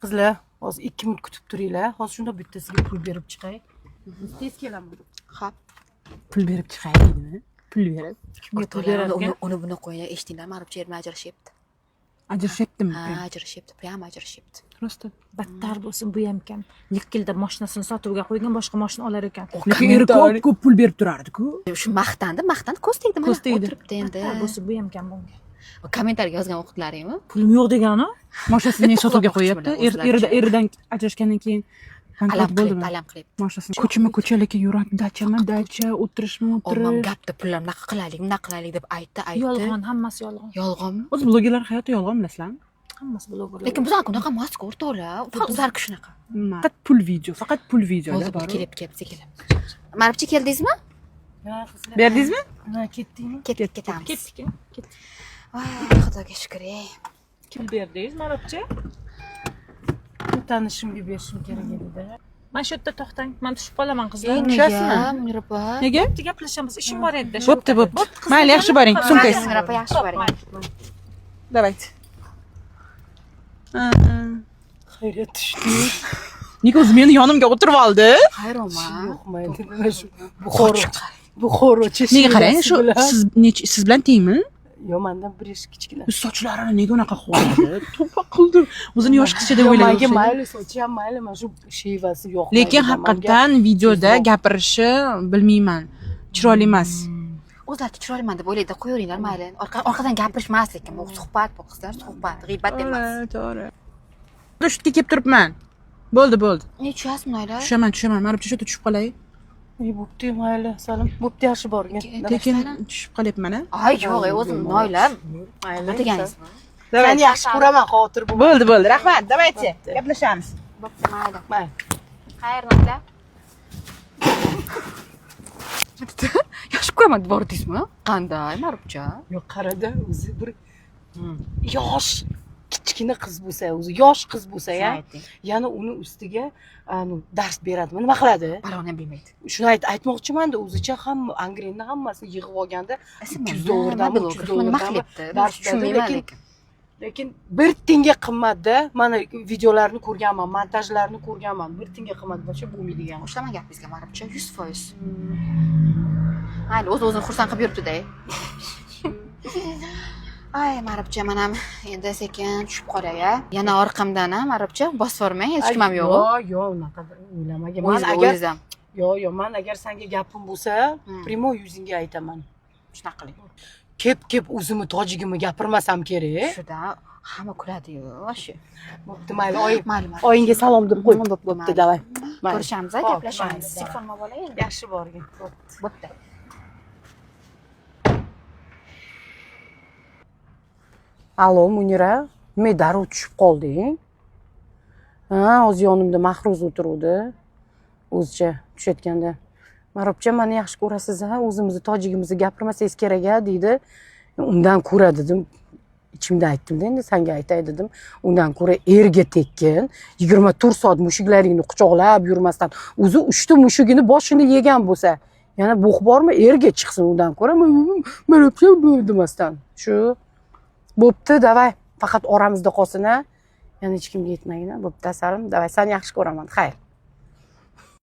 Qizlar, hozir 2 minut kutib turinglar. Hozir shunda bittasiga pul berib chiqay. Tez kelaman. Xo'p. Pul berib chiqay deydimi? Pul berib. Uni buni qo'yinglar, eshitdinglar, Maribcha erma ajrashyapti. Ajrashyaptimi? Ha, ajrashyapti, prям ajrashyapti. Просто Battar bo'lsin bu ham ekan. Yilda mashinasini sotuvga qo'ygan, boshqa mashina olar ekan. lekin eri ko'p pul berib turardi-ku. Shu maqtandi, ko'z tegdi mana. Ko'z tegdi. O'tiribdi endi. Battar bo'lsin bu ham ekan bunga. Kommentariyaga yozgan o'qitlaringmi? Pulim yo'q degani? Mashinasini sotuvga qo'yapti. Eridan ajrashgandan keyin Alam bo'ldimi? qilyapti, alam qilyapti. Mashinasini ko'cha lekin yuradi, dacha, o'tirishmi, Omam gapni pullar bunaqa qilaylik deb aytdi. Yolg'on, hammasi yolg'on. Yolg'onmi? O'zi blogerlar hayoti yolg'on bilasizlarmi? Hammasi blogerlar. Lekin bizlar bunaqa emas-ku, o'rtoqlar. O'zlari shunaqa. Faqat pul video, faqat pul videoda Hozir bor. kelyapti. Maribcha keldingizmi? Ha, qizlar. Berdingizmi? Ha, ketdingmi? Ketamiz. Ketdik. Voy, Xudoga shukr. Kim berdingiz, Maribcha? Tanishimga berishim kerak edi-da. Mana shu yerda to'xtang. Men tushib qolaman qizlar. Nega? Muniraopa. Nega? Bitta gaplashamiz. Ishim bor edi. Bo'pti. Mayli, yaxshi boring. Sumkangiz. Muniraopa, yaxshi boring. Давайте. Xayriyat tushdi. Nega o'zi meni yonimga o'tirib oldi? Xayroma. Yo'q, mayli. Mana shu Buxorocha. Nega qarang, shu siz bilan tengmi? Yo'q, mendan bir yosh kichkina. Sochlarini nega unaqa qildi? To'pa qildi. O'zini yosh qizcha deb o'ylaydi. Menga mayli, sochi ham mayli, mana shu shevasi yo'q. Lekin haqiqatan videoda gapirishi bilmayman. Chiroyli emas. O'zlari chiroyliman deb o'ylaydi, qo'yaveringlar mayli. Orqadan gapirishmas lekin bu suhbat bu qizlar, suhbat, g'iybat emas. To'g'ri. Tushga kelib turibman. Bo'ldi. Ne tushasizmi Noila? Tushaman. Maribcha shu yerda tushib qolay. Bo'pti, mayli, salim. Bo'pti, yaxshi borgin. Lekin tushib qolyapman a. Ay, yo'q, o'zim Noila. Mayli. Nima deganingizmi? Seni yaxshi ko'raman, xotir bu. Bo'ldi. Rahmat. Давайте. Gaplashamiz. Bo'pti, mayli. Mayli. Xayr, Noila. Yaxshi ko'raman deb bordingizmi? Qanday, Maribcha? Yo'q, qarada, o'zi bir yosh kichkina qiz bo'lsa, o'zi yosh qiz bo'lsa-ya, yana uni ustiga dars beradimi, nima qiladi? Baloni ham bilmaydi. Shuni aytmoqchiman-da, o'zicha ham Angrenni hammasini yig'ib olganda $200 nima qilyapti? dars Tushunmayman lekin bir tenga qimmatda. Mana videolarini ko'rganman, montajlarini ko'rganman. Bir tenga qimmat bo'lsa bo'lmaydigan. Qo'shilaman gapingizga Maribcha, 100%. Mayli, o'zini xursand qilib yuribdi-da. Ay, Maribcha, men ham endi sekin tushib qolay-a. Yana orqamdan a, Maribcha, bosib yubormang, hech kim ham yo'q. Yo'q, unaqa o'ylamagan. Men agar senga gapim bo'lsa, primo yuzingga aytaman. Shunaqa qiling. Kep o'zimni tojigimni gapirmasam kerak. Shuda hamma kuladi-yu, shu. Bo'pti, mayli, Mayli. oyingga salom deb qo'y. Bo'pti, davay. Ko'rishamiz, gaplashamiz. Telefon olay endi. Yaxshi borgin. Bo'pti. Allo, Munira, nima darrov tushib qolding? Ha, hozir yonimda Mahruz o'tiruvdi. O'zicha tushayotganda. Maribcha, meni yaxshi ko'rasiz, ha? O'zimizni tojigimizni gapirmasangiz kerak-a, deydi. Undan ko'ra dedim. Ichimda aytdim-da, endi senga aytay dedim. Undan ko'ra erga tekkin, 24 soat mushuklaringni quchoqlab yurmasdan, o'zi 3 ta mushugini boshini yegan bo'lsa, yana bug' bormi, erga chiqsin undan ko'ra. Maribcha demasdan. Shu bo'pti, davay. Faqat oramizda qolsin-a. Yana hech kimga yetmagin-a. Bo'pti, salim. Davay, seni yaxshi ko'raman. Xayr.